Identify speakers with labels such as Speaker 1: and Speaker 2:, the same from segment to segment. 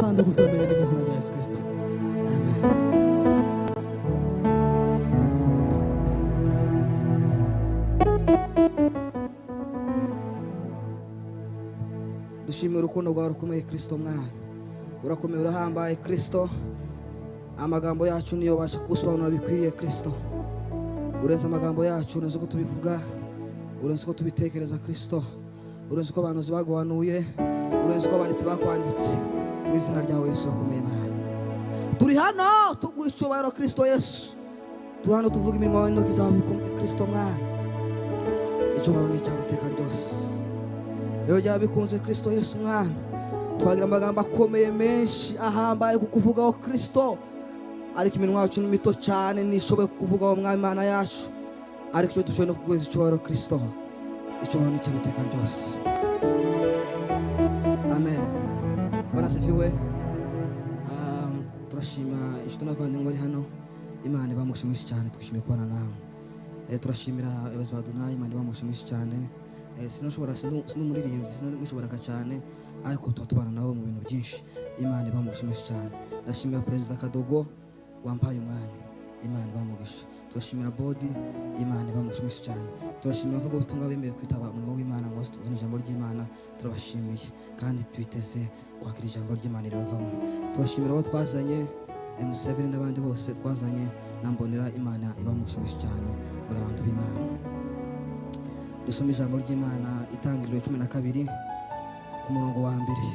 Speaker 1: gasanduku twemerere mu izina rya Yesu Kristo. Amen. Dushimira urukundo rwawe rukomeye Kristo mwana. Urakomeye urahambaye Kristo. Amagambo yacu niyo basha kugusobanura bikwiriye Kristo. Ureza amagambo yacu urenze ko tubivuga, urenze ko tubitekereza Kristo. Urenze ko abantu baguhanuye, urenze ko abanditsi bakwanditse. Mu izina ryawe Yesu akomeye Mana. Turi hano tugwicubahiro Kristo Yesu. Turi hano tuvuga imirimo yawe n'intoki zawe bikomeye Kristo mwana. Icubahiro ni icyawe iteka ryose. Rero jya bikunze Kristo Yesu mwana. Twagira amagambo akomeye menshi ahambaye kukuvugaho Kristo. Ariko iminwa yacu ni mito cyane nishoboye kukuvugaho mwami Mana yacu. Ariko icyo dushoboye no kuguheza icubahiro Kristo. Icubahiro ni icyawe iteka ryose. Amen. Bwana asifiwe. Turashima inshuti n'abavandimwe bari hano. Imana ibamushimisha cyane, twishimiye kubana nawe. Turashimira abayobozi ba Dunayi, Imana ibamushimisha cyane. Sinashobora sinumuririmbyi sinashobora cyane, ariko tubana nawe mu bintu byinshi. Imana ibamushimisha cyane. Ndashimira Perezida Kadogo wampaye umwanya. Imana ibamugisha. Turashimira Bodi, Imana ibamushimisha cyane. Turashimira avuga ubutumwa bemeye kwitaba umurimo w'Imana ngo tubone ijambo ry'Imana. Turabashimiye kandi twiteze kwakira ijambo ry'Imana ribavamo. Turashimira abo twazanye M7 n'abandi bose twazanye, nambonera Imana ibamushimisha cyane muri abantu b'Imana. Dusome ijambo ry'Imana Itangiriro 12 ku murongo wa mbere.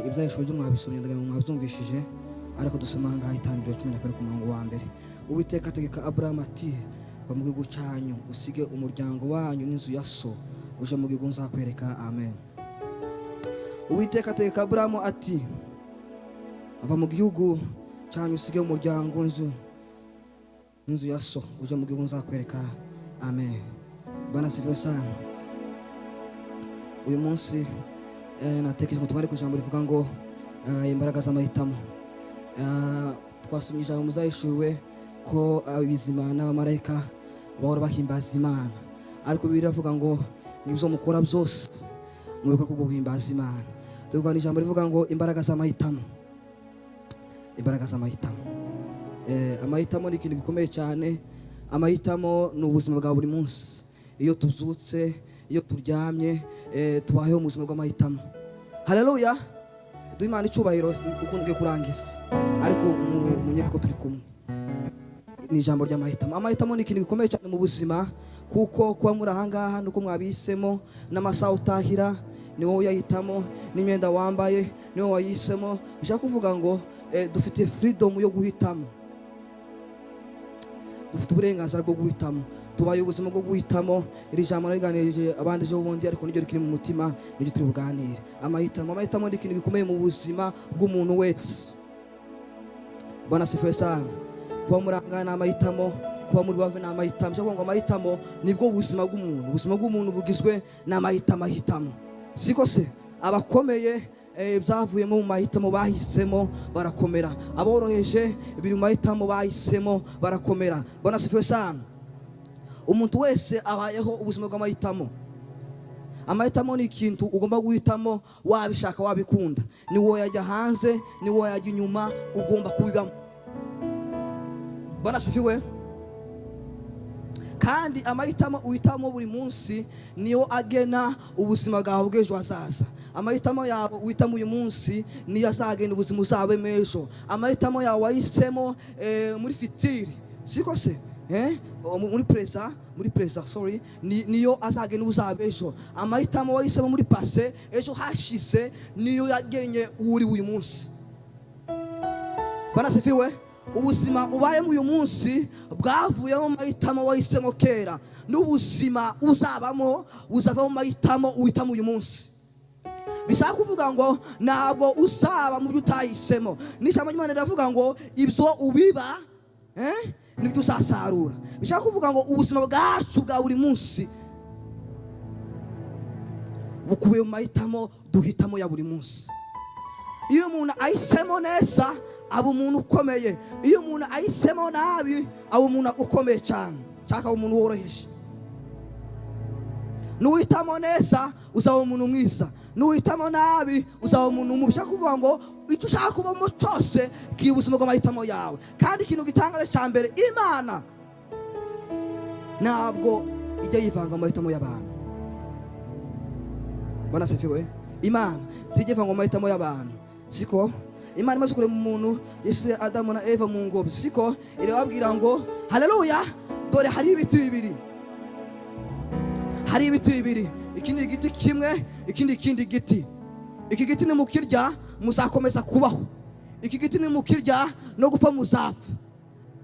Speaker 1: Ibyahishwe byo mwabisomye ndagira ngo mwabyumvishije, ariko dusoma ngaha Itangiriro 12 ku murongo wa mbere. Uwiteka ategeka Abrahamu ati, va mu gihugu cyanyu usige umuryango wanyu n'inzu ya so, uje mu gihugu nzakwereka. Amen. Uwiteka ategeka Abrahamu ati, va mu gihugu cyanyu usige umuryango n'inzu ya so, uje mu gihugu nzakwereka. Amen. Bwana asifiwe sana. Uyu munsi natekereje twari ku ijambo rivuga ngo imbaraga z'amahitamo. Twasomye ijambo muzahishuwe ko abizima n'abamarayika bahora bahimbaza Imana, ariko biravuga ngo ngibyo mukora byose mu bikorwa byo guhimbaza Imana. Tuvuga ni ijambo rivuga ngo imbaraga z'amahitamo. Imbaraga z'amahitamo. Amahitamo ni ikintu gikomeye cyane. Amahitamo ni ubuzima bwa buri munsi. Iyo tuzutse, iyo turyamye, tubayeho mu buzima bw'amahitamo. Haleluya. Imana icubahiro ukundwe kurangiza, ariko munyeke ko turi kumwe. Ni ijambo ry'amahitamo. Amahitamo ni ikintu gikomeye cyane mu buzima, kuko kwa muri ahangaha nuko mwabihisemo, n'amasaha utahira ni wowe yahitamo, n'imyenda wambaye ni wowe wayihisemo. Bishaka kuvuga ngo dufite freedom yo guhitamo. Dufite uburenganzira bwo guhitamo. Tubaye ubuzima bwo guhitamo. Iri jambo nariganirije abandi ejo bundi, ariko niryo rikiri mu mutima, niryo turi buganire. Amahitamo ni ikintu gikomeye mu buzima bw'umuntu wese. Bwana asifiwe sana. Kuba murangana n'amahitamo, kuba muri wave n'amahitamo. Cyangwa ngo amahitamo nibwo buzima bw'umuntu. Ubuzima bw'umuntu bugizwe n'amahitamo. Siko se abakomeye byavuyemo mu mahitamo bahisemo barakomera. Aboroheje biri mu mahitamo bahisemo barakomera. Bwana asifiwe sana. Umuntu wese abayeho ubuzima bw'amahitamo. Amahitamo ni ikintu ugomba guhitamo, wabishaka wabikunda. Ni wowe yajya hanze, ni wowe yajya inyuma, ugomba kubibamo. Bwana asifiwe. Kandi amahitamo uhitamo buri munsi niyo agena ubuzima bwawe bw'ejo hazaza. Amahitamo yawe uhitamo uyu munsi niyo azagena ubuzima uzabe ejo. Amahitamo yawe wahisemo muri fitiri, siko se? Muri presa sorry, niyo azagena uzabe ejo. Amahitamo wahisemo muri pase ejo hashize niyo yagenye uri uyu munsi. Bwana asifiwe. Ubuzima ubaye mu uyu munsi bwavuyemo mahitamo wahisemo kera. N'ubuzima uzabamo uzava mu mahitamo uhitamo uyu munsi. Bishaka kuvuga ngo ntabwo uzaba mu byo utahisemo. N'ijambo ry'Imana riravuga ngo ibyo ubiba nibyo uzasarura. Bishaka kuvuga ngo ubuzima bwacu bwa buri munsi bukubiye mu mahitamo duhitamo ya buri munsi. Iyo umuntu ahisemo neza aba umuntu ukomeye. Iyo umuntu ahisemo nabi aba umuntu ukomeye cyane, cyaka umuntu woroheje. Nuhitamo neza uzaba umuntu mwiza. nuhitamo nabi uzaba umuntu mubi. Bishaka kuvuga ngo icyo ushaka kuba mu cyose kiri ubuzima bw'amahitamo yawe. Kandi ikintu gitangaje cya mbere, Imana ntabwo ijya yivanga mu mahitamo y'abantu. Bwana asifiwe. Imana ntijya yivanga mu mahitamo y'abantu. Siko Imana imaze kurema umuntu yise Adamu na Eva mu ngobyi, siko irababwira ngo haleluya, dore hari ibiti bibiri, hari ibiti bibiri, ikindi giti kimwe, ikindi giti. Iki giti nimukirya muzakomeza kubaho, iki giti nimukirya no gupfa muzapfa.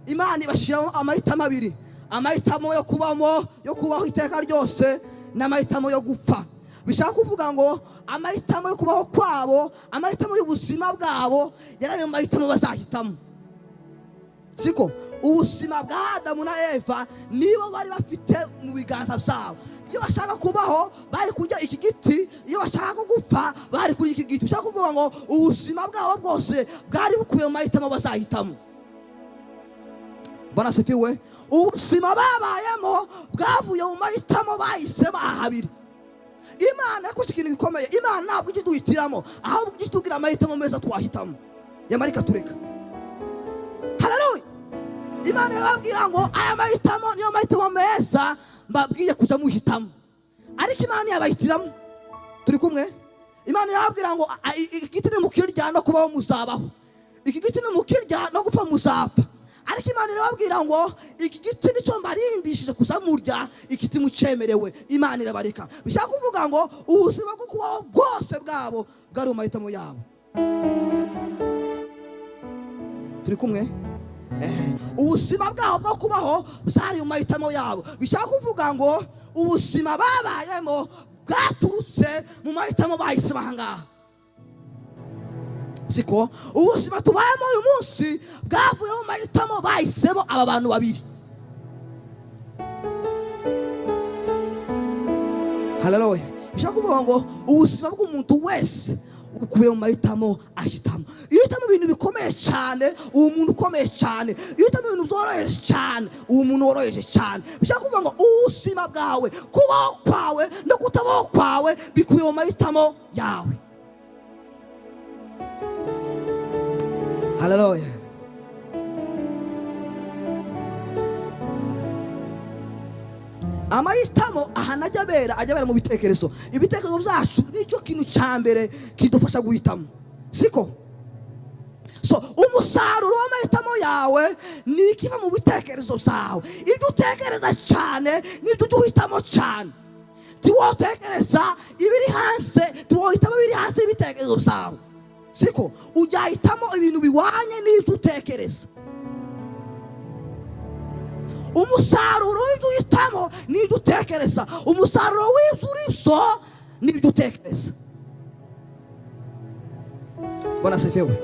Speaker 1: Imana ibashiraho amahitamo abiri, amahitamo yo kubaho iteka ryose n'amahitamo yo gupfa. Bishaka kuvuga ngo amahitamo yo kubaho kwabo, amahitamo y'ubuzima bwabo yarari mu mahitamo bazahitamo. Siko ubuzima bwa Adamu na Eva nibo bari bafite mu biganza byabo. Iyo bashaka kubaho bari kurya iki giti, iyo bashaka gupfa bari kurya iki giti. Bishaka kuvuga ngo ubuzima bwabo bwose bwari bukuye mu mahitamo bazahitamo. Bwana asifiwe. Ubuzima babayemo bwavuye mu mahitamo bahise bahabiri. Imana yakoze ikintu gikomeye. Imana ntabwo ijya iduhitiramo, ahubwo ijya itubwira amahitamo meza twahitamo. Yamarika tureka. Haleluya. Imana irababwira ngo aya mahitamo niyo mahitamo meza mbabwiye kuza muhitamo. Ariko Imana yabahitiramo. Turi kumwe? Imana irababwira ngo igiti nimukirya no kubaho muzabaho, iki giti nimukirya no gupfa muzapfa. Ariko Imana irababwira ngo iki giti nicyo mbarindishije kuzamurya, igiti mucemerewe. Imana irabareka. Bishaka kuvuga ngo ubuzima bwo kubaho bwose bwabo bwari mu mahitamo yabo. Turi kumwe? Ubuzima bwabo bwo kubaho bwari mu mahitamo yabo. Bishaka kuvuga ngo ubuzima babayemo bwaturutse mu mahitamo bahise bahangaha. Siko ubuzima tubayemo uyu munsi bwavuye mu mahitamo bahisemo aba bantu babiri. Haleluya. Bishaka kuvuga ngo ubuzima bw'umuntu wese ukuye mu mahitamo ahitamo. Iyo uhitamo ibintu bikomeye cyane, uwo muntu ukomeye cyane. Iyo uhitamo ibintu byoroheje cyane, uwo muntu woroheje cyane. Bishaka kuvuga ngo ubuzima bwawe, kubaho kwawe no kutabaho kwawe bikuye mu mahitamo yawe. Haleluya. Amahitamo ahana ajya mu bitekerezo. Ibitekerezo byacu nicyo kintu cya mbere kidufasha guhitamo. Siko? So umusaruro w'amahitamo yawe ni ikiva mu bitekerezo byawe. Ibyo utekereza cyane nibyo uhitamo cyane. Tiwotekereza ibiri hanze, tiwohitamo ibiri hanze y'ibitekerezo byawe. Siko ujyahitamo ibintu biwanye n'ibyo utekereza. Umusaruro w'ibyo uhitamo n'ibyo utekereza. Umusaruro w'ibyo uriso n'ibyo utekereza. Bwana asifiwe.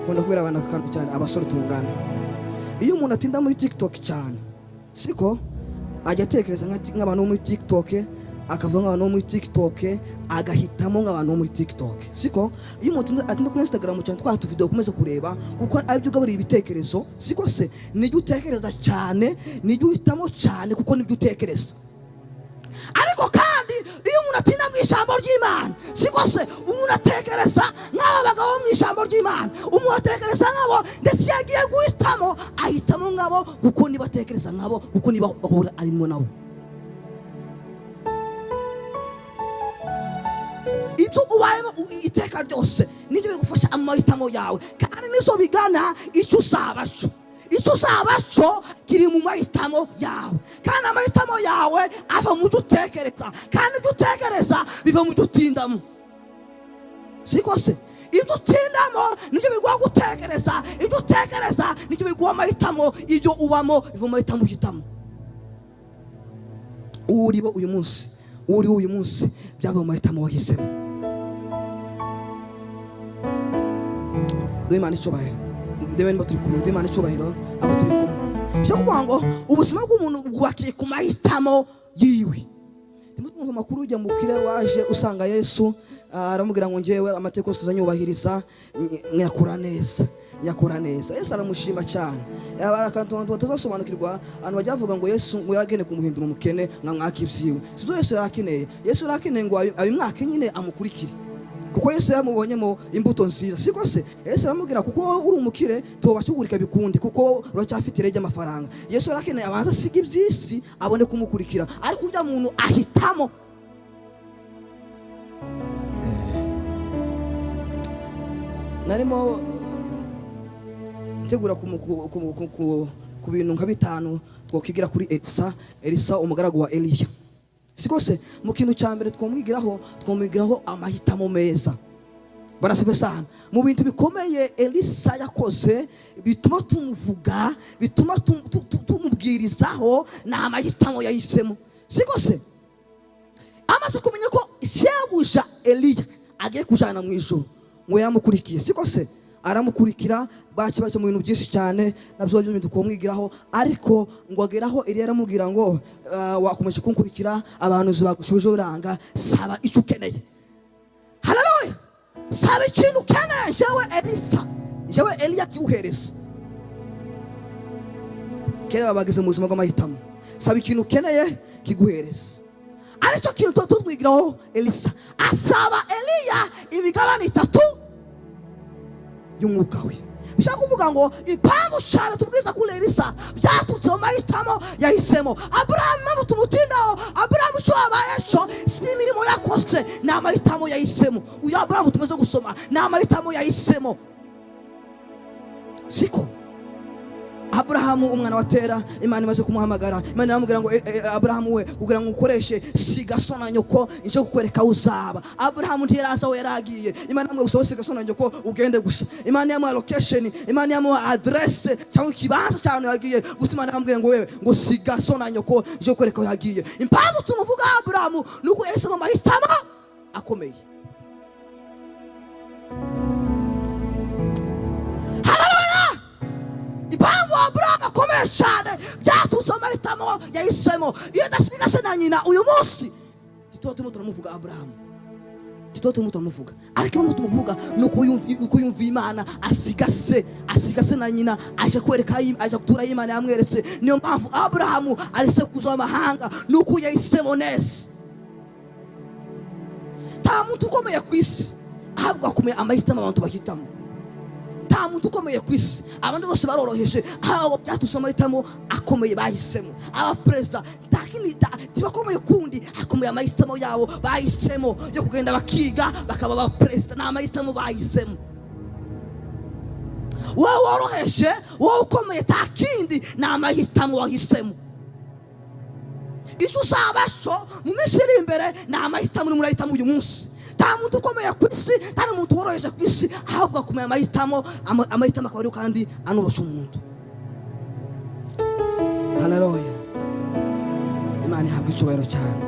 Speaker 1: Nkunda kubwira abana akantu cyane, abasore tungana. Iyo umuntu atinda muri TikTok cyane, siko ajya atekereza nk'abantu bo muri TikTok, akava nk'abantu bo muri TikTok, agahitamo nk'abantu bo muri TikTok. Siko iyo umuntu atinda kuri Instagram cyane, twahita video kumeze kureba kuko aribyo gaburira ibitekerezo. Siko se nibyo utekereza cyane, nibyo uhitamo cyane kuko nibyo utekereza. Ariko kandi iyo umuntu atinda mu ijambo ry'Imana, siko se umuntu atekereza nk'abagabo mu ijambo ry'Imana, umuntu atekereza nk'abo, ndetse yagiye guhitamo ahitamo nk'abo kuko niba atekereza nk'abo, kuko niba bahora arimo nabo. Ibyo ubayemo iteka ryose nibyo bigufasha amahitamo yawe, kandi nizo bigana icyo uzabaco. Icyo uzabaco kiri mu mahitamo yawe, kandi amahitamo yawe ava mu byo utekereza, kandi ibyo utekereza biva mu byo utindamo. Siko se ibyo utindamo nibyo biguha gutekereza, ibyo utekereza nibyo biguha amahitamo, ibyo ubamo biva mu mahitamo uhitamo. Uribo uyu munsi byava mu mahitamo wahisemo. Imana icyubahiro. Ndebe niba turi kumwe. Imana icyubahiro aba turi kumwe. Byo kuvuga ngo ubuzima bw'umuntu bwakiye ku mahitamo yiwe. Ndimo twumva amakuru ujya mu kire waje usanga Yesu aramubwira ngo ngewe amateko yose uzanyubahiriza nkakora neza. nyakora neza. Yesu aramushima cyane. Abakantu batazosobanukirwa abantu bajya bavuga ngo Yesu ngo yaragene kumuhindura umukene nka mwakivyiwe. Sibyo Yesu yarakeneye. Yesu yarakeneye ngo abimwake nyine amukurikire. Kuko Yesu yamubonyemo imbuto nziza. Siko se Yesu aramubwira kuko uri umukire tobashugurika bikundi kuko uracyafite irege amafaranga. Yesu yarakeneye abanza siga ibyisi abone kumukurikira. Ariko urya muntu ahitamo narimo tegura ku bintu nka bitanu twokigira kuri Elisa umugaragu wa Eliya. Siko se mu kintu cyambere twomwigiraho amahitamo meza. Barasebe sana mu bintu bikomeye Elisa yakoze bituma tumuvuga, bituma tumubwirizaho na amahitamo yahisemo. Siko se amaze kumenya ko shebuja Eliya agiye kujana mu ijuru ngo yaramukurikiye. Siko se aramukurikira bakibaje mu bintu byinshi cyane nabyo bintu twomwigiraho. Ariko ngo ageraho Eliya aramubwira ngo wakomeje kunkurikira abantu zibagushuje uranga saba icyo ukeneye. Haleluya. Saba ikintu ukeneye jewe Elisa jewe Eliya kiuhereza. Kera bageze mu buzima bw'amahitamo. Saba ikintu ukeneye kiguhereza. Aricyo kintu twigiraho Elisa asaba Eliya imigabane 3 y'umwuka we. Bishaka kuvuga ngo ipangu cyane tubwiza kuri Elisa byatutse mu mahitamo yahisemo. Abrahamu tumutindaho, Abrahamu cyo abayecho simirimo yakoze na mahitamo yahisemo. Uyu Abrahamu tumaze gusoma na mahitamo yahisemo. Siko Abrahamu umwana wa Tera Imana imaze kumuhamagara. Imana iramubwira ngo Abrahamu we kugira ngo ukoreshe siga so na nyoko ije kukwereka uzaba. Abrahamu ntiraza we yaragiye. Imana iramubwira usohoze siga so na nyoko ugende gusa. Imana yamuha location, Imana yamuha address cyangwa ikibanza cyane yagiye. Gusa Imana iramubwira ngo wewe ngo siga so na nyoko ije kukwereka yagiye. Impamvu tumuvuga Abrahamu nuko Yesu mu mahitamo akomeye. Impamvu Abrahamu akomeye cyane byatutse amahitamo yahisemo. Iyo dasiga se na nyina uyu munsi titoto tumuvuga Abrahamu, titoto tumuvuga. Ariko impamvu tumuvuga nuko yumva Imana asigase na nyina aje kwereka aje kutura Imana yamweretse. Niyo mpamvu Abrahamu arise kuza amahanga nuko yahisemo neza. Ta muntu ukomeye ku isi ahabwa akomeye amahitamo abantu bahitamo. Ta muntu ukomeye ku isi abantu bose baroroheje aho byatuse amahitamo akomeye bahisemo. Aba president takini tibakomeye kundi akomeye amahitamo yabo bahisemo yo kugenda bakiga bakaba ba president na amahitamo bahisemo. Wowe woroheje wowe ukomeye takindi na amahitamo wahisemo. Icyo usabasho mu minsi iri imbere na amahitamo muri murahitamo uyu munsi. Ta muntu ukomeye ku isi nta muntu woroheje ku isi ahubwo akomeye amahitamo akaba ari kandi anorosha umuntu. Haleluya. Imana ihabwa icyubahiro cyane.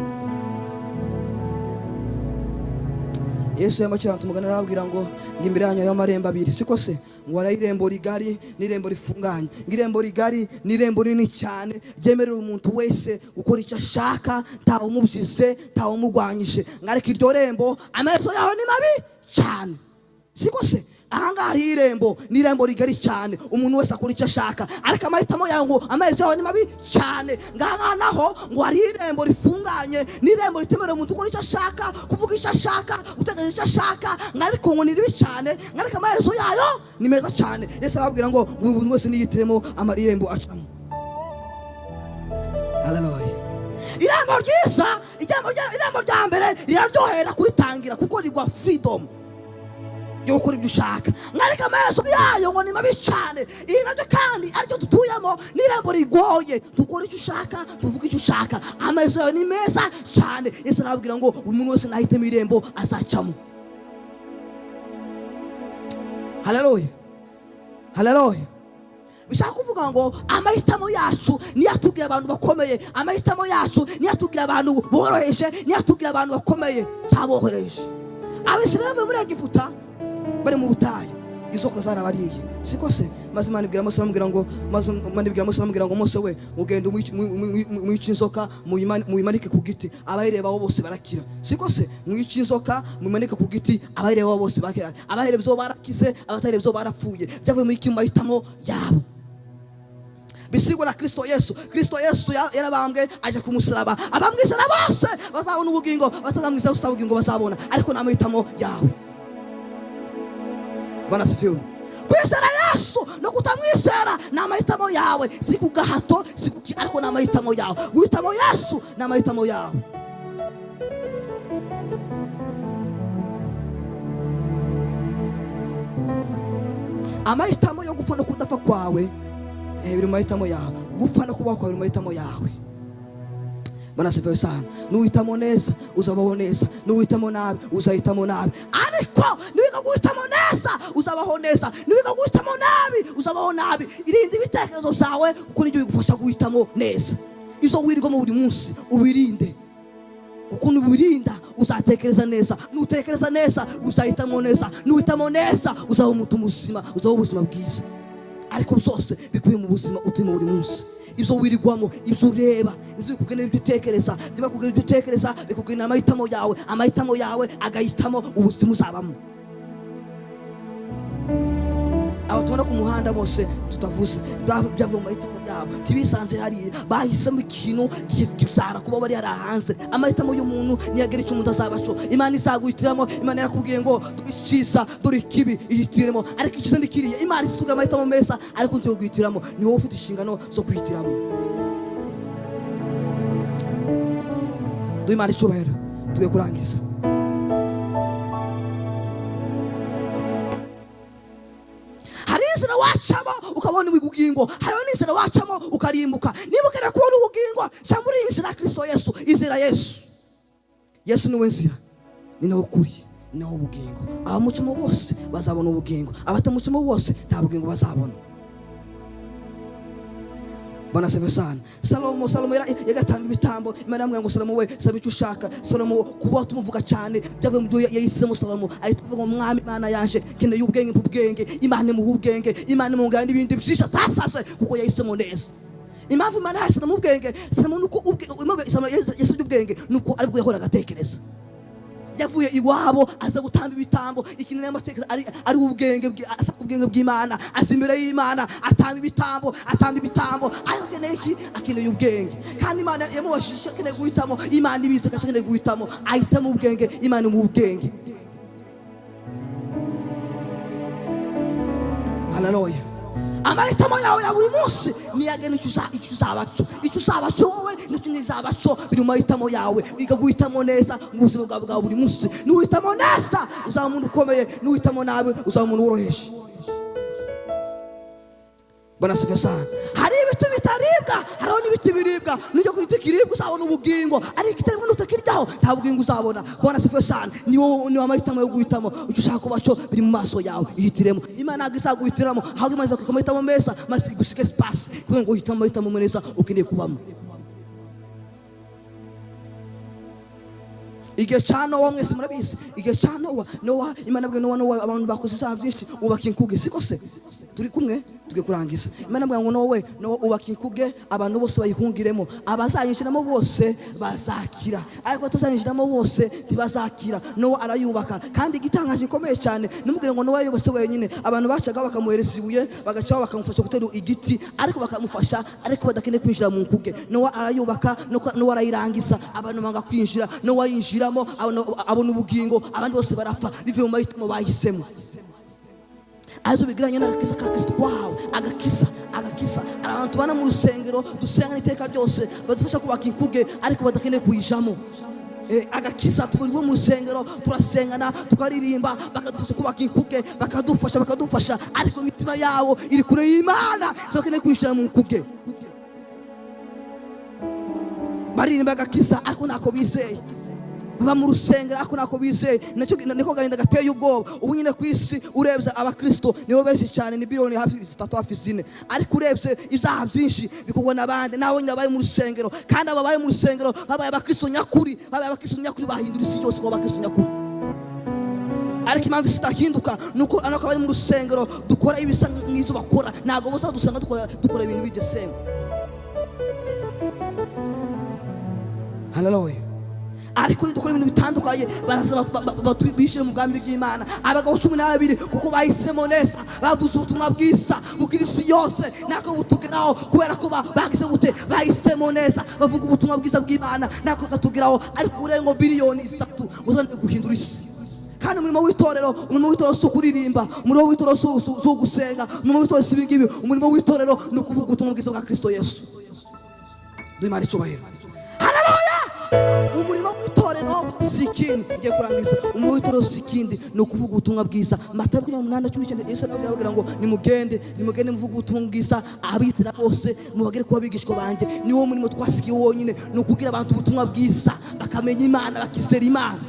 Speaker 1: Yesu yamacyana tumugana arabwira ngo ngimbere yanyu y'amarembo 2. Siko se ngo irembo rigari n'irembo rifunganye. Ngirembo rigari n'irembo rinini cyane ryemerera umuntu wese gukora icyo ashaka ntawe umubyize ntawe umugwanyije. Ngareka iryo rembo amaso yaho ni mabi cyane. Siko se ahanga ari irembo n'irembo rigari cyane umuntu wese akora icyo ashaka. Ariko amahitamo yawe ngo amaso yaho ni mabi cyane. Ngaha naho ngo ari irembo rifunganye n'irembo ritemerera umuntu gukora icyo ashaka kuvuga icyo ashaka gutegereza icyo ashaka. Ngariko ngo ni ribi cyane ngarika amaso yayo ni meza cyane. Yesu arabwira ngo umuntu wese niyitiremo amarembo acamo. Haleluya. Irembo ryiza irembo rya mbere riraryohera kuritangira kuko rigwa freedom yo gukora ibyo ushaka. Ngarika amaso yayo ngo ni mabi cyane. Iyi nacyo kandi aricyo tutuyemo n'irembo rigoye tukora icyo ushaka tuvuga icyo ushaka. Amaso yayo ni meza cyane. Yesu arabwira ngo umuntu wese nahitemo irembo azacamo. Haleluya. Haleluya. Bishaka kuvuga ngo amahitamo yacu ni yatugira abantu bakomeye. Amahitamo yacu ni yatugira abantu boroheje, ni yatugira abantu bakomeye cyaboroheje. Abisirayeli muri Egiputa bari mu butayu inzoka zarabariye siko se maze Imana ibwira Mose aramubwira ngo Mose we ugende mwica inzoka muyimanike ku giti abayirebaho bose barakira siko se mwica inzoka muyimanike ku giti abayirebaho bose barakira abayirebye barakize abatayirebye barapfuye byavuye mu iki mahitamo yabo bisigura Kristo Yesu yarabambwe aje ku musaraba abamwizera bose bazabona ubugingo batazamwizera ubugingo bazabona ariko namahitamo yawe bana sifiwe kwizera Yesu no kutamwizera namahitamo yawe siku gahato siku ariko namahitamo yawe guhitamo Yesu namahitamo yawe amahitamo yo gupfa no kudafa kwawe biri mahitamo yawe gupfa no kubaho kwawe biri mahitamo yawe bana sifiwe sana nuhitamo neza uzabaho neza nuhitamo nabi uzahitamo nabi ariko niwiga guhitamo neza uzabaho neza niwiga guhitamo nabi uzabaho nabi irinde ibitekerezo byawe kuko nibyo bigufasha guhitamo neza izo wirirwamo buri munsi ubirinde kuko nubirinda uzatekereza neza nutekereza neza uzahitamo neza nuhitamo neza uzabaho umuntu muzima uzabaho ubuzima bwiza ariko byose bikubiye mu buzima uturimo buri munsi ibyo wirirwamo ibyo ureba ibyo bikugenera ibyo utekereza niba kugenera ibyo utekereza bikugenera amahitamo yawe agahitamo ubuzima uzabamo abatubona ku muhanda bose tutavuze byavuye mu mahitamo yabo tibisanze hariya bahisemo ikintu kibyara kuba bari hari hanze amahitamo y'umuntu niyagera icyo umuntu azabaco Imana izaguhitiramo Imana yakubwiye ngo dukiza dore kibi ihitiremo ariko ikiza ndikiriye Imana isituga amahitamo meza ariko ntiyo guhitiramo ni wowe ufite inshingano zo guhitiramo Imana icyubahiro tugiye kurangiza wacamo ukabona ubugingo hariho n'inzira wacamo ukarimbuka niba ukera kubona ubugingo cyamuri inzira Kristo Yesu inzira Yesu niwe nzira ni nawe kuri ni nawe ubugingo abamucamo bose bazabona ubugingo abatamucamo bose nta bugingo bazabona bana sevesana Salomo yagatanga ibitambo Imana yamubwira ngo Salomo we saba icyo ushaka Salomo kuba tumuvuga cyane byavuye mu byo yahisemo Salomo ahita avuga ngo mwami Imana yanje keneye ubwenge Imana mu ubwenge Imana mu ngandi ibindi byinshi atasabye kuko yahisemo neza impamvu Imana yahisemo mu ubwenge Salomo nuko yasubye ubwenge nuko aribwo yahora agatekereza yavuye iwabo aza gutamba ibitambo ikinene amatekereza ari ubwenge asa kubwenge bw'Imana azimbere y'Imana atamba ibitambo akeneye iki akeneye ubwenge kandi Imana yamubashije akeneye guhitamo Imana ibize akeneye guhitamo ahitamo ubwenge Imana mu ubwenge haleluya amahitamo yawe ya buri munsi niyagena icyo uzabaco wowe n'icyo nizabaco biri mu mahitamo yawe wiga guhitamo neza mu buzima bwawe bwa buri munsi nuhitamo neza uzaba umuntu ukomeye nuhitamo nabi uzaba umuntu woroheje bana sifa sana hari ibiti bitaribwa hariho n'ibiti biribwa n'icyo kwita kiribwa uzabona ubugingo ariko itarimo nutakiryaho nta bugingo uzabona bana sifa sana ni amahitamo yo guhitamo icyo ushaka kubaco biri mu maso yawe ihitiremo Imana agisaguhitiramo ahubwo Imana izakukomahitamo meza maze igusike space kugira ngo uhitamo neza ukeneye kubamo igihe cya Nowa mwese murabizi igihe cya Nowa Imana abwiye Nowa abantu bakoze ibyaha byinshi ubaka inkuge siko se turi kumwe tugiye kurangiza Imana abwiye ngo Nowa ubaka inkuge abantu bose bayihungiremo abazayinjiramo bose bazakira ariko batazayinjiramo bose ntibazakira Nowa arayubaka kandi igitangaje gikomeye cyane nimubwire ngo Nowa yubase wenyine abantu bacaga bakamuhereza ibuye bagacaho bakamufasha gutera igiti ariko bakamufasha ariko badakeneye kwinjira mu nkuge Nowa arayubaka Nowa arayirangiza abantu banga kwinjira Nowa yinjira abona ubugingo abandi bose barapfa bivuye mu mahitamo bahisemo azo bigiranye n'agakiza ka Kristo wawe agakiza abantu bana mu rusengero dusenga n'iteka ryose badufasha kubaka inkuge ariko badakeneye kuyijamo agakiza turi mu rusengero turasengana tukaririmba bakadufasha kubaka inkuge bakadufasha ariko imitima yawo iri kure y'Imana badakeneye kuyishira mu nkuge baririmba agakiza ariko ntako bizeye baba mu rusengero ariko ntako bizeye niko gahinda gateye ubwoba ubu nyine ku isi urebye abakristo nibo benshi cyane ni biliyoni hafi 3 hafi 4 ariko urebye ibyaha byinshi bikugwa n'abandi naho nyine babaye mu rusengero kandi ababaye mu rusengero babaye abakristo nyakuri bahindura isi yose ko abakristo nyakuri ariko impamvu idahinduka nuko anako bari mu rusengero dukora ibisa nk'izo bakora, ntago bose dusanga dukora ibintu bidesema. Haleluya. Ariko dukora ibintu bitandukanye, baraza batwibishire mu bwami bw'Imana. Abagabo 12 kuko bahisemo neza, bavuze ubutumwa bwiza bukirisi yose, nako butugeraho kubera ko bagize gute, bahisemo neza, bavuga ubutumwa bwiza bw'Imana, nako katugeraho. Ariko urengo biliyoni 3 uzane guhindura isi. Kandi umurimo w'itorero si ukuririmba, umurimo w'itorero si ugusenga, umurimo w'itorero si ibingibi. Umurimo w'itorero ni ukuvuga ubutumwa bwiza bwa Kristo Yesu. Duhimare cyubahiro. Umurimo w'itorero si ikindi, ngiye kurangiza. Umurimo w'itorero si ikindi, ni ukuvuga ubutumwa bwiza. Matayo 8:19 Yesu arababwira ngo nimugende muvuga ubutumwa bwiza abizera bose, mubagere kuba bigishwa banjye. Niwo murimo twasigiye wonyine, ni ukugira abantu ubutumwa bwiza bakamenya Imana, bakizera Imana.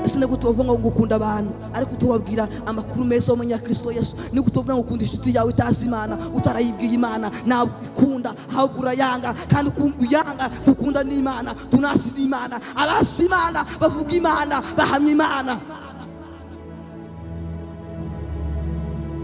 Speaker 1: Ese nego tuvuga ngo gukunda abantu ariko tubabwira amakuru meza y'umenya Kristo Yesu. Nego tuvuga ngo ukunda inshuti yawe itazi Imana, utarayibwiye Imana, nawe ikunda ahubwo urayanga. Kandi uyanga tukunda n'Imana, tunasi n'Imana, abasi Imana, bavuga Imana, bahamya Imana.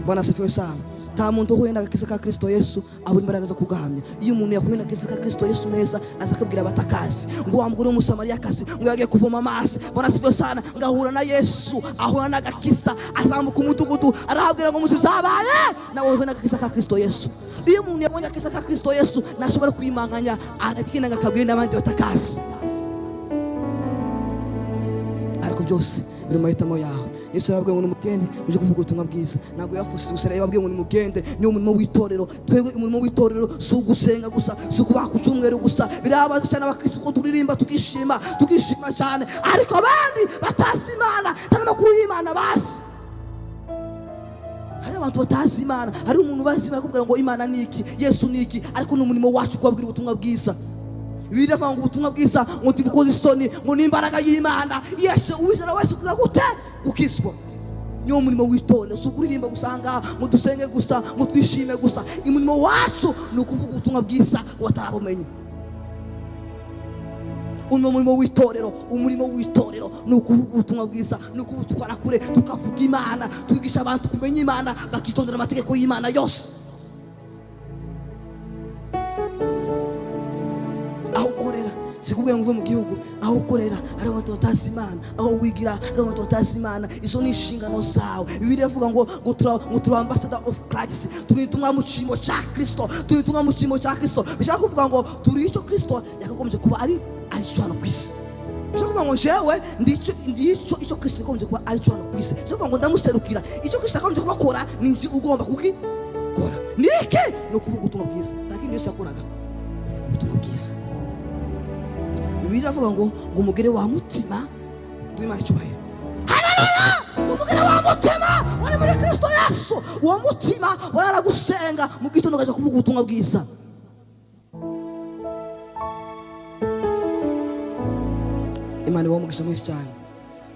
Speaker 1: Bwana asifiwe sana. Nta muntu uhuye n'agakiza ka Kristo Yesu abura imbaraga zo kugahamya. Iyo umuntu yahuye n'agakiza ka Kristo Yesu neza, azakabwira abatakazi ngo wambure umusamariyakazi ngo yagiye kuvoma amazi. Bwana asifiwe sana. Ngahura na Yesu, ahura n'agakiza, azamuka umudugudu, arahabwira ngo muzabaye nawe uhuye n'agakiza ka Kristo Yesu. Iyo umuntu yabonye agakiza ka Kristo Yesu ntashobora kwimanganya, agatikina ngakabwira n'abandi batakazi. Ariko byose biri mu mahitamo yawe. Yesu yababwiye ngo nimugende muje kuvuga ubutumwa bwiza. Ntabwo yafuse gusa, yababwiye ngo nimugende. Niyo umurimo w'itorero. Twebwe umurimo w'itorero si ugusenga gusa, si ukubaha ku cyumweru gusa. Birabaza cyane abakristo ko turirimba tukishima cyane, ariko abandi batazi Imana, nta makuru y'Imana bazi. Hari abantu batazi Imana, hari umuntu bazi Imana akubwira ngo Imana ni iki, Yesu ni iki, ariko ni umurimo wacu kubabwira ubutumwa bwiza. Biravuga ngo ubutumwa bwiza ngo tubikoze isoni, ngo ni imbaraga y'Imana. Yesu uwizera wese kugira gute gukizwa. Niyo murimo w'itorero, si ukuririmba gusanga ngo dusenge gusa, ngo twishime gusa. Umurimo wacu ni ukuvuga ubutumwa bwiza ku batarabumenye. Umurimo w'itorero ni ukuvuga ubutumwa bwiza, ni ukuvuga tukora kure, tukavuga Imana, tukigisha abantu kumenya Imana, bakitondera amategeko y'Imana yose. Aho ukorera sikubwiye ngo uve mu gihugu, aho ukorera hari abantu batazi Imana, aho wigira hari abantu batazi Imana. Izo ni inshingano zawe. Bibiliya ivuga ngo turi ambassador of Christ, turi tumwa mu cyimo cya Kristo, bishaka kuvuga ngo turi icyo Kristo yakagombye kuba ari cyo hano ku isi. Bishaka kuvuga ngo jewe icyo Kristo yakagombye kuba ari cyo hano ku isi. Bishaka kuvuga ngo ndamuserukira, icyo Kristo yakagombye kuba akora ninzi ugomba kukikora. Niki no kuvuga ubutumwa bwiza. Lakini Yesu yakoraga kuvuga ubutumwa bwiza. Bibiliya ivuga ngo umugere wa mutima Duhimare cyubahiro. Haleluya. Umugere wa mutima wari muri Kristo Yesu, uwo mutima wararagusenga mu gitondo ukaja kuvuga ubutumwa bwiza. Imana ibamugisha mwinshi cyane.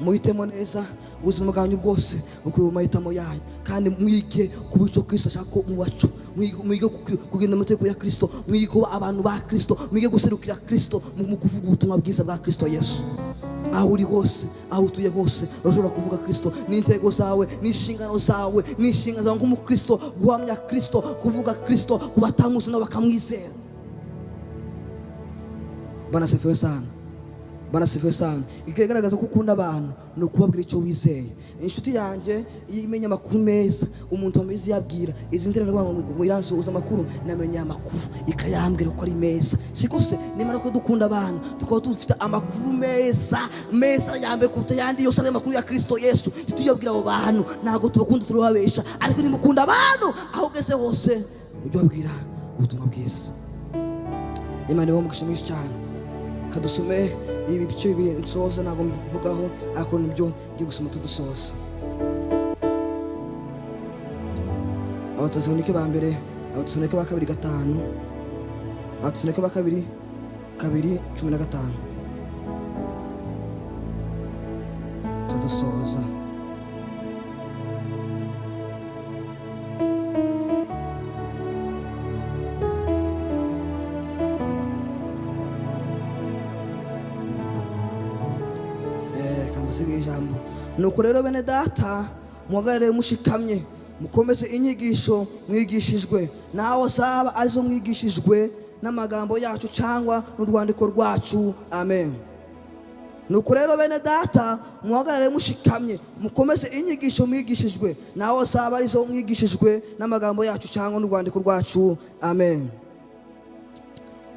Speaker 1: Muhitemo neza ubuzima bwanyu bwose uko mu mahitamo yanyu, kandi mwige kuba icyo Kristo ashaka ko mubacu. Mwige kugenda amategeko ya Kristo, mwige kuba abantu ba Kristo, mwige guserukira Kristo mu kuvuga ubutumwa bwiza bwa Kristo Yesu. Aho uri hose, aho utuye hose, urashobora kuvuga Kristo. N'intego zawe, n'inshingano zawe nk'umukristo, guhamya Kristo, kuvuga Kristo, kubatamuzi nabo bakamwizera. Bwana asifiwe sana. Bwana asifiwe sana. Ikigaragaza ko ukunda abantu ni ukubabwira icyo wizeye. Inshuti yanjye imenya amakuru meza, umuntu ameze yabwira izi ndere ngo iransoza amakuru, namenye amakuru ikayambwira ko ari meza. Siko se nimara ko dukunda abantu tukaba dufite amakuru meza yambere kuruta yandi yose ari amakuru ya Kristo Yesu. Tuyabwira abo bantu ntago tubakunda turababesha, ariko nimukunda abantu aho ugeze hose ujye wabwira ubutumwa bwiza. Imana ibamugisha mwinshi cyane. Kadusome ibi bice bibiri nsoza, ntago mbivugaho ariko nibyo ngiye gusoma tudusoza. Abatesalonike ba mbere, Abatesalonike ba kabiri 5, Abatesalonike ba kabiri 2:15 tudusoza. nuko rero bene data muhagarare mushikamye mukomeze inyigisho mwigishijwe, naho zaba arizo mwigishijwe n'amagambo yacu cyangwa n'urwandiko rwacu. Amen. Nuko rero bene data muhagarare mushikamye mukomeze inyigisho mwigishijwe, naho zaba arizo mwigishijwe n'amagambo yacu cyangwa n'urwandiko rwacu. Amen.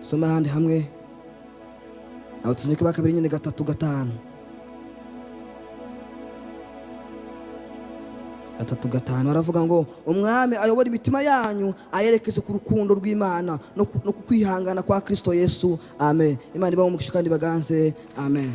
Speaker 1: Soma handi hamwe Abatesalonike ba kabiri nyine 3:5. 3:5 baravuga ngo umwami ayobora imitima yanyu ayerekeze ku rukundo rw'Imana no ku kwihangana kwa Kristo Yesu. Amen. Imana ibahe umugisha kandi baganze. Amen.